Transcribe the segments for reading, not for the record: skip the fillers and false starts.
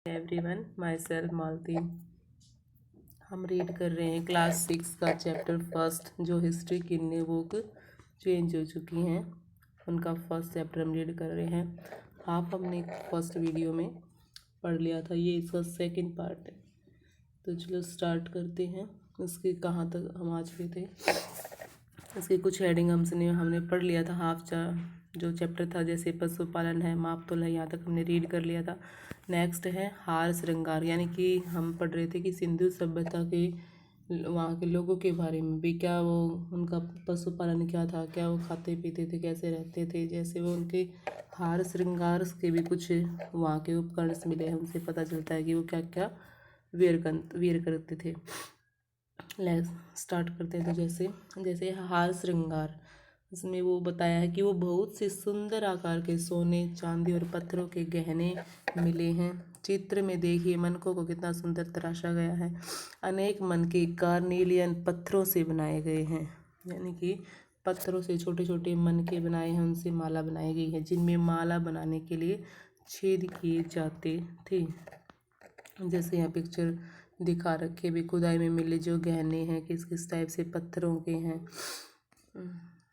Everyone, my self मालती। हम read कर रहे हैं क्लास 6 का चैप्टर फर्स्ट, जो हिस्ट्री की न्यू बुक चेंज हो चुकी हैं उनका फर्स्ट चैप्टर हम रीड कर रहे हैं। हाफ हमने फर्स्ट वीडियो में पढ़ लिया था, ये इसका सेकंड पार्ट है। तो चलो स्टार्ट करते हैं। उसके कहाँ तक हम आ चुके थे, इसकी कुछ हेडिंग हमने पढ़ लिया था। जो चैप्टर था, जैसे पशुपालन है, माप तोल है, यहाँ तक हमने रीड कर लिया था। नेक्स्ट है हार श्रृंगार, यानी कि हम पढ़ रहे थे कि सिंधु सभ्यता के वहाँ के लोगों के बारे में भी, क्या वो उनका पशुपालन क्या था, क्या वो खाते पीते थे, कैसे रहते थे, जैसे वो उनके हार श्रृंगार के भी कुछ वहाँ के उपकरण मिले हैं। उनसे पता चलता है कि वो क्या क्या वेयर करते थे। स्टार्ट करते हैं। तो जैसे हार श्रृंगार, इसमें वो बताया है कि वो बहुत से सुंदर आकार के सोने, चांदी और पत्थरों के गहने मिले हैं। चित्र में देखिए मनकों को कितना सुंदर तराशा गया है। अनेक मन के कार्नेलियन पत्थरों से बनाए गए हैं, यानी कि पत्थरों से छोटे छोटे मन के बनाए हैं, उनसे माला बनाई गई है, जिनमें माला बनाने के लिए छेद किए जाते थे। जैसे यहाँ पिक्चर दिखा रखे भी, खुदाई में मिले जो गहने हैं किस किस टाइप से पत्थरों के हैं।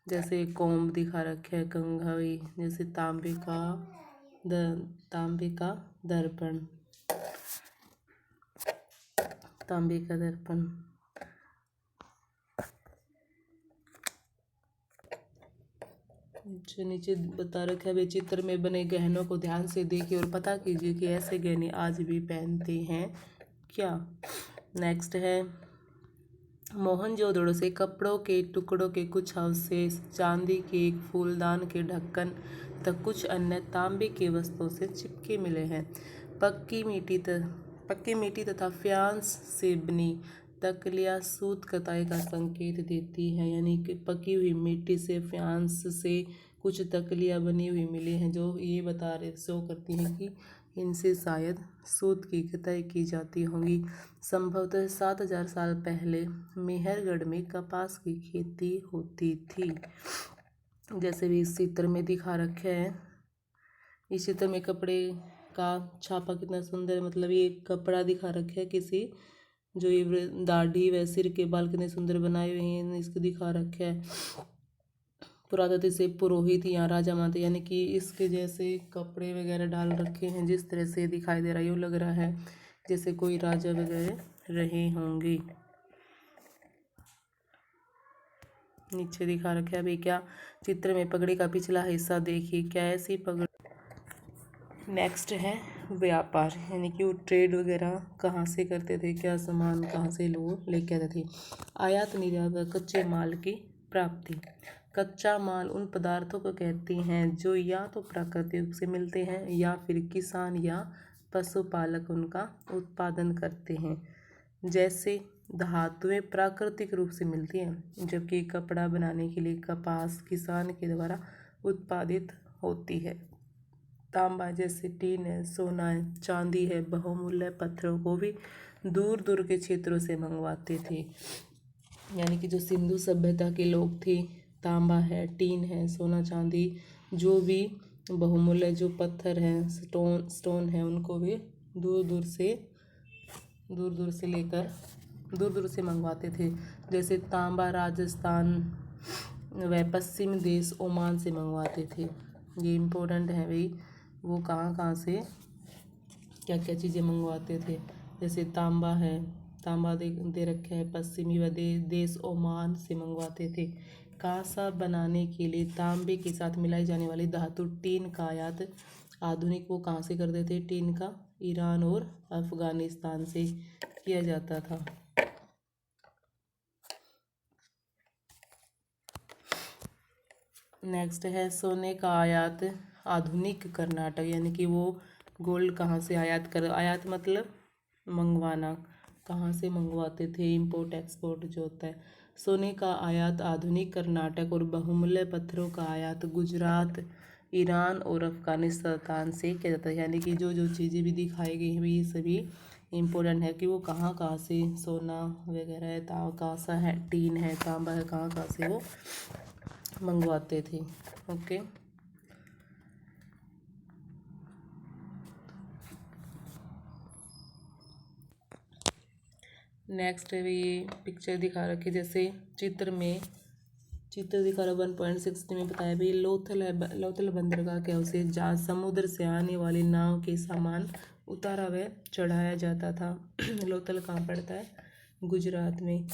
जैसे कोम्ब दिखा रखे है, कंघी, जैसे तांबे का दर्पण, तांबे का दर्पण। नीचे बता रखा है, वे चित्र में बने गहनों को ध्यान से देखिए और पता कीजिए कि ऐसे गहने आज भी पहनते हैं क्या। नेक्स्ट है मोहनजोदड़ो से कपड़ों के टुकड़ों के कुछ अवशेष, चांदी के एक फूलदान के ढक्कन तक कुछ अन्य तांबे के वस्तुओं से चिपके मिले हैं। पक्की मिट्टी तथा फ्यांस से बनी तकलियाँ सूत कताई का संकेत देती हैं, यानी कि पकी हुई मिट्टी से फ्यांस से कुछ तकलियाँ बनी हुई मिली हैं, जो ये शो करती हैं कि इनसे शायद सूत की कताई की जाती होंगी। संभवतः 7000 साल पहले मेहरगढ़ में कपास की खेती होती थी, जैसे भी इस चित्र में दिखा रखे हैं। इस चित्र में कपड़े का छापा कितना सुंदर है, मतलब ये कपड़ा दिखा रखे है किसी, जो ये दाढ़ी व सिर के बाल कितने सुंदर बनाए हुए हैं, इसको दिखा रखे है। पुरातत्व से पुरोहित या राजा मानते, यानी कि इसके जैसे कपड़े वगैरह डाल रखे हैं, जिस तरह से दिखाई दे रहा है, यूँ लग रहा है जैसे कोई राजा वगैरह रहे होंगे। नीचे दिखा रखा है अभी क्या, चित्र में पगड़ी का पिछला हिस्सा देखिए, क्या ऐसी पगड़ी। नेक्स्ट है व्यापार, यानी कि वो ट्रेड वगैरह कहाँ से करते थे, क्या सामान कहाँ से लोग लेके आते थे। आयात निर्यात कच्चे माल की प्राप्ति। कच्चा माल उन पदार्थों को कहते हैं जो या तो प्राकृतिक रूप से मिलते हैं या फिर किसान या पशुपालक उनका उत्पादन करते हैं। जैसे धातुएं प्राकृतिक रूप से मिलती हैं, जबकि कपड़ा बनाने के लिए कपास किसान के द्वारा उत्पादित होती है। तांबा जैसे टीन है, सोना है, चांदी है, बहुमूल्य पत्थरों को भी दूर दूर के क्षेत्रों से मंगवाते थे। यानी कि जो सिंधु सभ्यता के लोग थे, तांबा है, टीन है, सोना चांदी, जो भी बहुमूल्य जो पत्थर हैं, स्टोन है, उनको भी दूर दूर से मंगवाते थे। जैसे तांबा राजस्थान व पश्चिम देश ओमान से मंगवाते थे। ये इम्पोर्टेंट है भाई, वो कहाँ से क्या क्या चीज़ें मंगवाते थे। जैसे तांबा है, तांबा दे रखे हैं, पश्चिमी व देश ओमान से मंगवाते थे। कांसा बनाने के लिए तांबे के साथ मिलाई जाने वाली धातु टीन का आयात आधुनिक वो कहाँ से करते थे, टीन का ईरान और अफगानिस्तान से किया जाता था। नेक्स्ट है सोने का आयात आधुनिक कर्नाटक, यानी कि वो गोल्ड कहाँ से आयात मतलब मंगवाना, कहाँ से मंगवाते थे, इंपोर्ट एक्सपोर्ट जो होता है। सोने का आयात आधुनिक कर्नाटक और बहुमूल्य पत्थरों का आयात गुजरात, ईरान और अफगानिस्तान से किया जाता है। यानी कि जो जो चीज़ें भी दिखाई गई हैं ये सभी इम्पोर्टेंट है कि वो कहाँ कहाँ से सोना वगैरह है, कांसा है, टीन है, तांबा है, कहाँ कहाँ से वो मंगवाते थे। ओके, नेक्स्ट है ये पिक्चर दिखा रखी, जैसे चित्र दिखा रहा 1.60 में बताया भाई लोथल बंदरगाह के अवशेष जहाँ समुद्र से आने वाली नाव के सामान उतारा व चढ़ाया जाता था। लोथल कहाँ पड़ता है? गुजरात में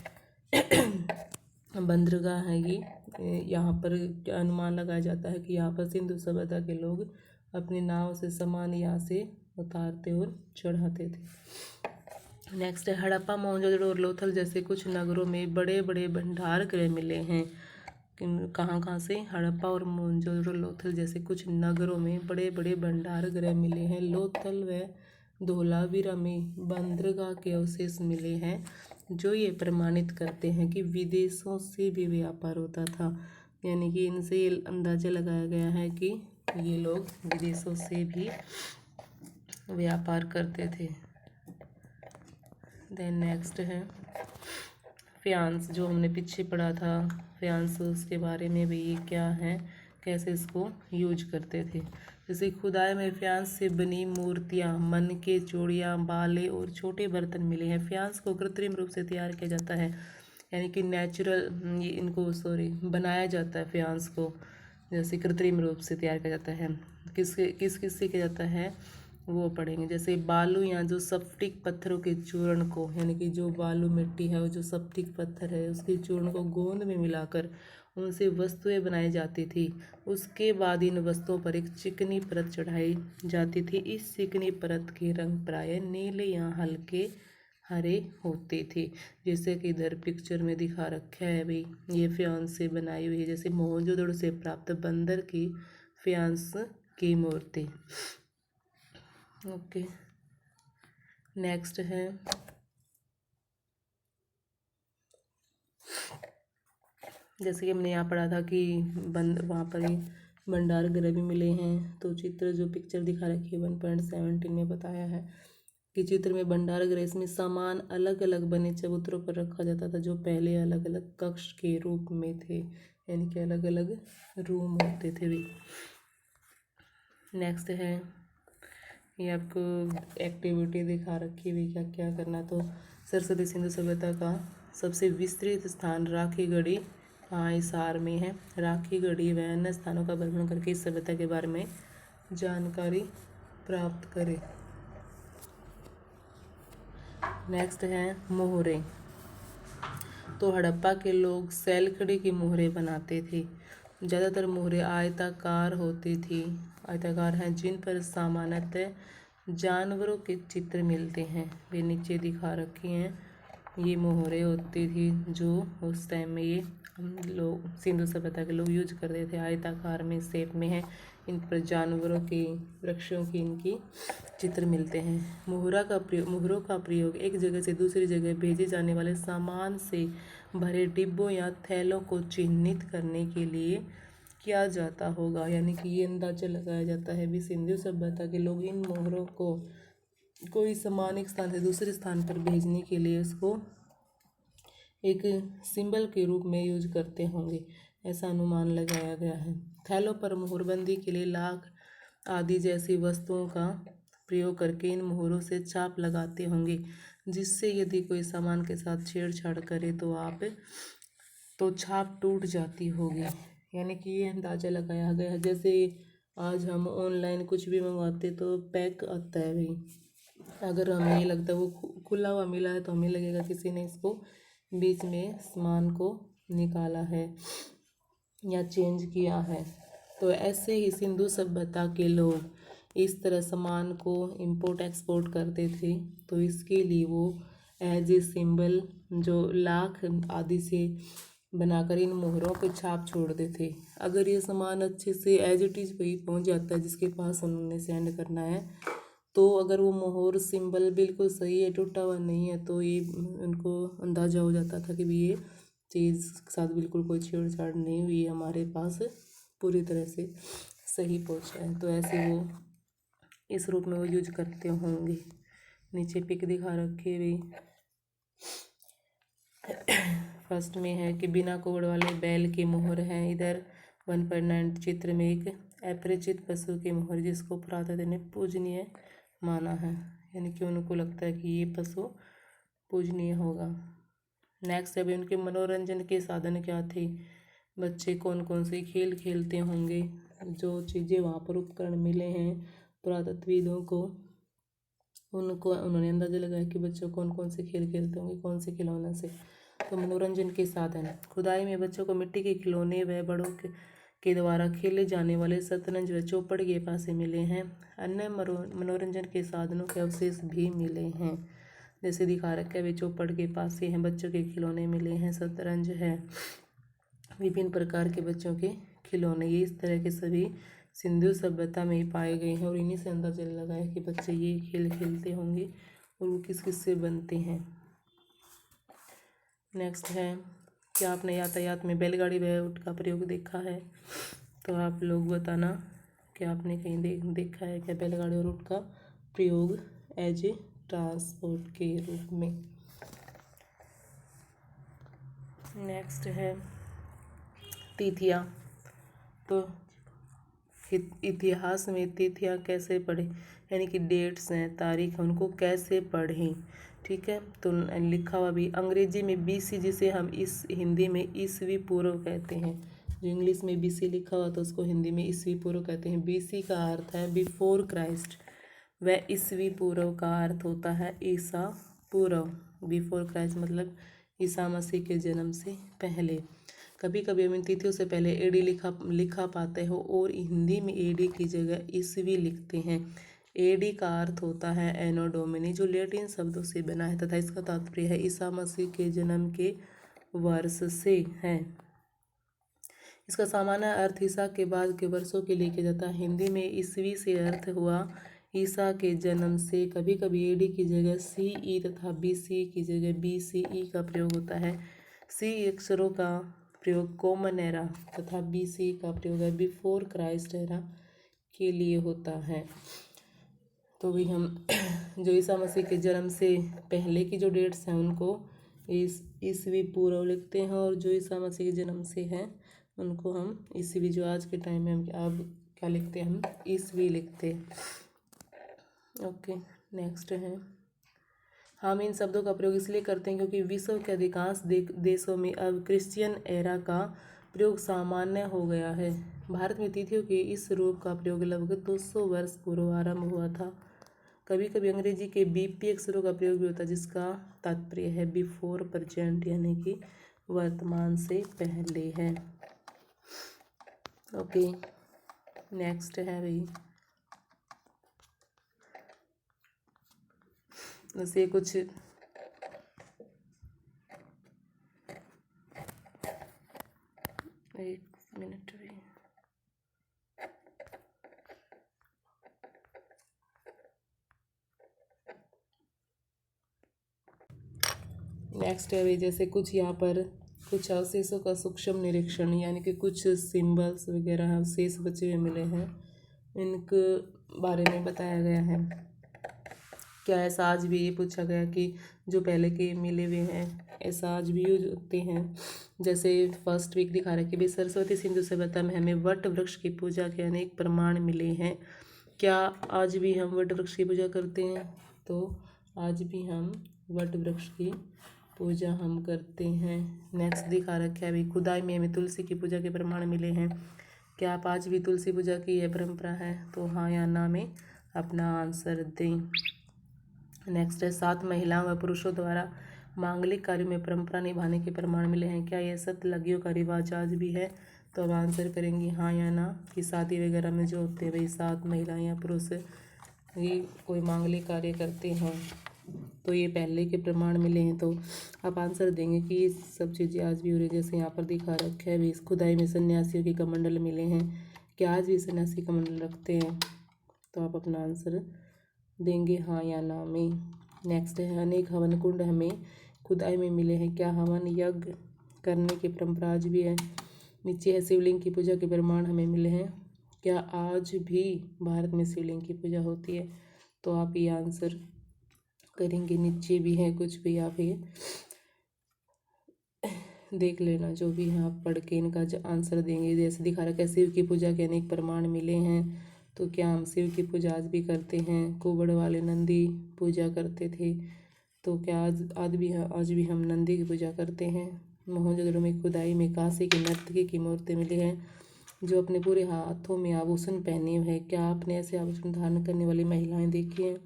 बंदरगाह है ये। यहाँ पर अनुमान लगाया जाता है कि यहाँ पर सिंधु सभ्यता के लोग अपनी नाव से सामान यहाँ से उतारते और चढ़ाते थे। नेक्स्ट है हड़प्पा, मोहनजोदड़ो और लोथल जैसे कुछ नगरों में बड़े बड़े भंडार गृह मिले हैं। कहाँ कहाँ से? हड़प्पा और मोहनजोदड़ो, लोथल जैसे कुछ नगरों में बड़े बड़े भंडार गृह मिले हैं। लोथल व धोलावीरा में बंदरगाह के अवशेष मिले हैं जो ये प्रमाणित करते हैं कि विदेशों से भी व्यापार होता था। यानी कि इनसे ये अंदाज़ा लगाया गया है कि ये लोग विदेशों से भी व्यापार करते थे। देन नेक्स्ट है फ्यांस, जो हमने पीछे पढ़ा था फ्यांस, उसके बारे में भी ये क्या है, कैसे इसको यूज करते थे। जैसे खुदाई में फ्यांस से बनी मूर्तियाँ, मन के चूड़ियाँ, बाले और छोटे बर्तन मिले हैं। फ्यांस को कृत्रिम रूप से तैयार किया जाता है, यानी कि बनाया जाता है फ्यांस को, जैसे कृत्रिम रूप से तैयार किया जाता है। किस से किया जाता है वो पढ़ेंगे। जैसे बालू या जो स्फटिक पत्थरों के चूर्ण को, यानी कि जो बालू मिट्टी है और जो स्फटिक पत्थर है उसके चूर्ण को गोंद में मिलाकर उनसे वस्तुएं बनाई जाती थी। उसके बाद इन वस्तुओं पर एक चिकनी परत चढ़ाई जाती थी। इस चिकनी परत के रंग प्रायः नीले या हल्के हरे होते थे, जैसे कि इधर पिक्चर में दिखा रखा है भाई। ये फ्यांस से बनाई हुई है, जैसे मोहनजोदड़ो से प्राप्त बंदर की फ्यांस की मूर्ति। ओके, नेक्स्ट है जैसे कि हमने यहाँ पढ़ा था कि वहाँ पर ही भंडार गृह भी मिले हैं। तो चित्र जो पिक्चर दिखा रखी है 1.17 में बताया है कि चित्र में भंडार गृह, इसमें सामान अलग अलग बने चबूतरों पर रखा जाता था जो पहले अलग अलग कक्ष के रूप में थे, यानी कि अलग अलग रूम होते थे भी। नेक्स्ट है ये आपको एक्टिविटी दिखा रखी हुई क्या क्या करना। तो सरस्वती सिंधु सभ्यता का सबसे विस्तृत स्थान राखीगढ़ी हिसार में है। राखीगढ़ी व अन्य स्थानों का भ्रमण करके इस सभ्यता के बारे में जानकारी प्राप्त करें। नेक्स्ट है मोहरे। तो हड़प्पा के लोग सैलखड़ी की मोहरे बनाते थे। ज़्यादातर मोहरे आयताकार होती थी, आयताकार हैं, जिन पर सामान्यतः जानवरों के चित्र मिलते हैं। वे नीचे दिखा रखी हैं। ये मोहरे होती थी जो उस टाइम में ये लोग सिंधु सभ्यता के लोग यूज करते थे, आयताकार में शेप में है। इन पर जानवरों की, वृक्षों की इनकी चित्र मिलते हैं। मोहरों का प्रयोग एक जगह से दूसरी जगह भेजे जाने वाले सामान से भरे डिब्बों या थैलों को चिन्हित करने के लिए किया जाता होगा। यानी कि ये अंदाजा लगाया जाता है भी सिंधु सभ्यता के लोग इन मोहरों को कोई सामान एक स्थान से दूसरे स्थान पर भेजने के लिए उसको एक सिंबल के रूप में यूज करते होंगे, ऐसा अनुमान लगाया गया है। थैलों पर मोहरबंदी के लिए लाख आदि जैसी वस्तुओं का प्रयोग करके इन मोहरों से छाप लगाते होंगे, जिससे यदि कोई सामान के साथ छेड़छाड़ करे तो छाप टूट जाती होगी। यानी कि ये अंदाज़ा लगाया गया है। जैसे आज हम ऑनलाइन कुछ भी मंगवाते तो पैक आता है भाई, अगर हमें ये लगता है वो खुला हुआ मिला है तो हमें लगेगा किसी ने इसको बीच में सामान को निकाला है या चेंज किया है। तो ऐसे ही सिंधु सभ्यता के लोग इस तरह सामान को इंपोर्ट एक्सपोर्ट करते थे। तो इसके लिए वो एज ए सिंबल जो लाख आदि से बनाकर इन मोहरों पे छाप छोड़ते थे। अगर ये सामान अच्छे से एज इट इज़ वही पहुंच जाता है जिसके पास उन्होंने सेंड करना है, तो अगर वो मोहर सिंबल बिल्कुल सही है, टूटा हुआ नहीं है, तो ये उनको अंदाज़ा हो जाता था कि भी ये चीज़ के साथ बिल्कुल कोई छेड़छाड़ नहीं हुई, हमारे पास पूरी तरह से सही पहुंचा है। तो ऐसे वो इस रूप में वो यूज करते होंगे। नीचे पिक दिखा रखी हुई फर्स्ट में है कि बिना कोड़ वाले बैल की मोहर है। इधर 1.9 चित्र में एक अपरिचित पशु की मोहर जिसको पुरातन ने पूजनीय माना है, यानी कि उनको लगता है कि ये पशु पूजनीय होगा। नेक्स्ट है उनके मनोरंजन के साधन क्या थे, बच्चे कौन कौन से खेल खेलते होंगे। जो चीज़ें वहाँ पर उपकरण मिले हैं पुरातत्वविदों को, उनको उन्होंने अंदाजा लगाया कि बच्चों कौन कौन से खेल खेलते होंगे, कौन से खिलौनों से। तो मनोरंजन के साधन, खुदाई में बच्चों को मिट्टी के खिलौने व बड़ों के द्वारा खेले जाने वाले शतरंज व चौपड़ के पासे मिले हैं। अन्य मनोरंजन के साधनों के अवशेष भी मिले हैं, जैसे दिखा रखा है वे चौपड़ के पासे हैं, बच्चों के खिलौने मिले हैं, शतरंज है, विभिन्न प्रकार के बच्चों के खिलौने। ये इस तरह के सभी सिंधु सभ्यता में ही पाए गए हैं और इन्हीं से अंदाजा लगाया कि बच्चे ये खेल खेलते होंगे और वो किस किस से बनते हैं। नेक्स्ट है कि आपने यातायात में बैलगाड़ी व ऊँट का प्रयोग देखा है, तो आप लोग बताना कि आपने कहीं देखा है क्या बैलगाड़ी और ऊँट का प्रयोग एज ए ट्रांसपोर्ट के रूप में। नेक्स्ट है तिथियाँ, तो इतिहास में तिथियाँ कैसे पढ़ें, यानी कि डेट्स हैं, तारीख है, उनको कैसे पढ़ें। ठीक है, तो लिखा हुआ भी अंग्रेजी में बीसी, जिसे हम इस हिंदी में ईसवी पूर्व कहते हैं। जो इंग्लिश में बीसी लिखा हुआ तो उसको हिंदी में ईसवी पूर्व कहते हैं। बीसी का अर्थ है बिफोर क्राइस्ट, व ईसवी पूर्व का अर्थ होता है ईसा पूर्व। बिफोर क्राइस्ट मतलब ईसा मसीह के जन्म से पहले। कभी कभी हम इन तिथियों से पहले एडी लिखा पाते हो और हिंदी में एडी की जगह ईसवी लिखते हैं। एडी का अर्थ होता है एनो डोमिनी, जो लैटिन शब्दों से बना है तथा इसका तात्पर्य है ईसा मसीह के जन्म के वर्ष से है। इसका सामान्य अर्थ ईसा के बाद के वर्षों के लिए किया जाता है। हिंदी में ईसवी से अर्थ हुआ ईसा के जन्म से। कभी कभी एडी की जगह सीई तथा बीसी की जगह बीसीई का प्रयोग होता है। सी अक्षरों का प्रयोग कॉमन एरा तथा बीसी का प्रयोग है बिफोर क्राइस्ट एरा के लिए होता है। तो भी हम जो ईसा मसीह के जन्म से पहले की जो डेट्स हैं उनको ईसवी पूर्व लिखते हैं, और जो ईसा मसीह के जन्म से हैं उनको हम ईसवी, जो आज के टाइम में हम अब क्या लिखते हैं, हम ईसवी लिखते हैं। ओके, नेक्स्ट है हम इन शब्दों का प्रयोग इसलिए करते हैं क्योंकि विश्व के अधिकांश देशों में अब क्रिश्चियन एरा का प्रयोग सामान्य हो गया है। भारत में तिथियों के इस रूप का प्रयोग लगभग 200 वर्ष पूर्व आरंभ हुआ था। कभी कभी अंग्रेजी के बीपी अक्षरों का प्रयोग भी होता है, जिसका तात्पर्य है बिफोर प्रेजेंट, यानी कि वर्तमान से पहले है। ओके, नेक्स्ट है भाई, जैसे कुछ एक मिनट भी नेक्स्ट है, जैसे कुछ यहाँ पर कुछ अवशेषों का सूक्ष्म निरीक्षण, यानी कि कुछ सिंबल्स वगैरह अवशेष बचे हुए मिले हैं, इनके बारे में बताया गया है। क्या ऐसा आज भी ये पूछा गया कि जो पहले के मिले हुए हैं ऐसा आज भी यूज होते हैं। जैसे फर्स्ट वीक दिखा रहा है कि भाई सरस्वती सिंधु सभ्यता में हमें वट वृक्ष की पूजा के अनेक प्रमाण मिले हैं। क्या आज भी हम वट वृक्ष की पूजा करते हैं? तो आज भी हम वट वृक्ष की पूजा हम करते हैं। नेक्स्ट दिखा रखा है भाई खुदाई में हमें तुलसी की पूजा के प्रमाण मिले हैं। क्या आप आज भी तुलसी पूजा की यह परंपरा है? तो हाँ या ना में अपना आंसर दें। नेक्स्ट है 7 महिलाओं व पुरुषों द्वारा मांगलिक कार्यों में परंपरा निभाने के प्रमाण मिले हैं। क्या यह सतलगियों का रिवाज आज भी है? तो अब आंसर करेंगे हाँ या ना, कि शादी वगैरह में जो होते हैं भाई 7 महिलाएं या पुरुष ये कोई मांगलिक कार्य करते हैं, तो ये पहले के प्रमाण मिले हैं। तो आप आंसर देंगे कि ये सब चीज़ें आज भी हो रही है। जैसे यहाँ पर दिखा रखा है भी इस खुदाई में सन्यासियों के कमंडल मिले हैं। क्या आज भी सन्यासी कमंडल रखते हैं? तो आप अपना आंसर देंगे हाँ या ना में। नेक्स्ट है अनेक हवन कुंड हमें खुदाई में मिले हैं। क्या हवन यज्ञ करने की परंपरा आज भी है? नीचे है शिवलिंग की पूजा के प्रमाण हमें मिले हैं। क्या आज भी भारत में शिवलिंग की पूजा होती है? तो आप ये आंसर करेंगे। नीचे भी है कुछ भी, आप ये देख लेना, जो भी है आप पढ़ के इनका आंसर देंगे। जैसे दिखा रखा है शिव की पूजा के अनेक प्रमाण मिले हैं। तो क्या हम शिव की पूजा आज भी करते हैं? कुबड़ वाले नंदी पूजा करते थे, तो क्या आज भी हम नंदी की पूजा करते हैं। मोहनजोदड़ो में खुदाई में कांसे की नर्तकी की मूर्ति मिली है जो अपने पूरे हाथों में आभूषण पहने हुए है। क्या आपने ऐसे आभूषण धारण करने वाली महिलाएं देखी हैं?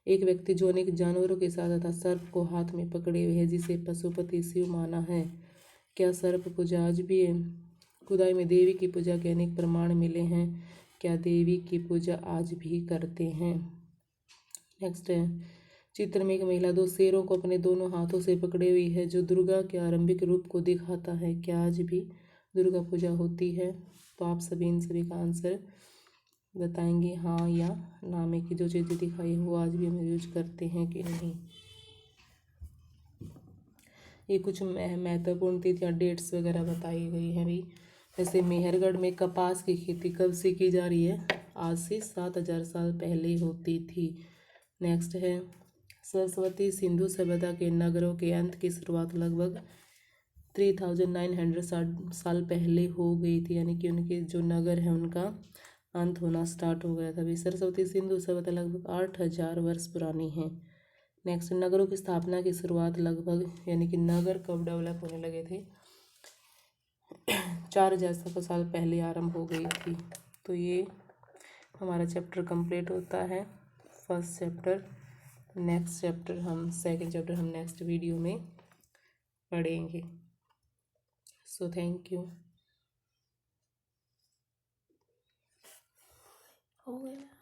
एक व्यक्ति जो अनेक जानवरों के साथ तथा सर्प को हाथ में पकड़े हुए है जिसे पशुपति शिव माना है। क्या सर्प पूजा आज भी है? खुदाई में देवी की पूजा के अनेक प्रमाण मिले हैं। क्या देवी की पूजा आज भी करते हैं? नेक्स्ट है, चित्र में एक महिला दो शेरों को अपने दोनों हाथों से पकड़े हुई है जो दुर्गा के आरंभिक रूप को दिखाता है। क्या आज भी दुर्गा पूजा होती है? तो आप सभी इन सभी का आंसर बताएंगे हाँ या ना में कि जो चीज़ें दिखाई वो आज भी हम यूज करते हैं कि नहीं। ये कुछ महत्वपूर्ण तिथियाँ डेट्स वगैरह बताई गई हैं भी। जैसे मेहरगढ़ में कपास की खेती कब से की जा रही है? आज से 7000 साल पहले होती थी। नेक्स्ट है, सरस्वती सिंधु सभ्यता के नगरों के अंत की शुरुआत लगभग 3900 साल पहले हो गई थी, यानी कि उनके जो नगर है उनका अंत होना स्टार्ट हो गया था। अभी सरस्वती सिंधु सभ्यता लगभग 8000 वर्ष पुरानी है। नेक्स्ट, नगरों की स्थापना की शुरुआत लगभग यानी कि नगर कब डेवलप होने लगे थे? 4000 साल पहले आरंभ हो गई थी। तो ये हमारा चैप्टर कंप्लीट होता है, फर्स्ट चैप्टर। सेकंड चैप्टर हम नेक्स्ट वीडियो में पढ़ेंगे। So thank you. हो गया।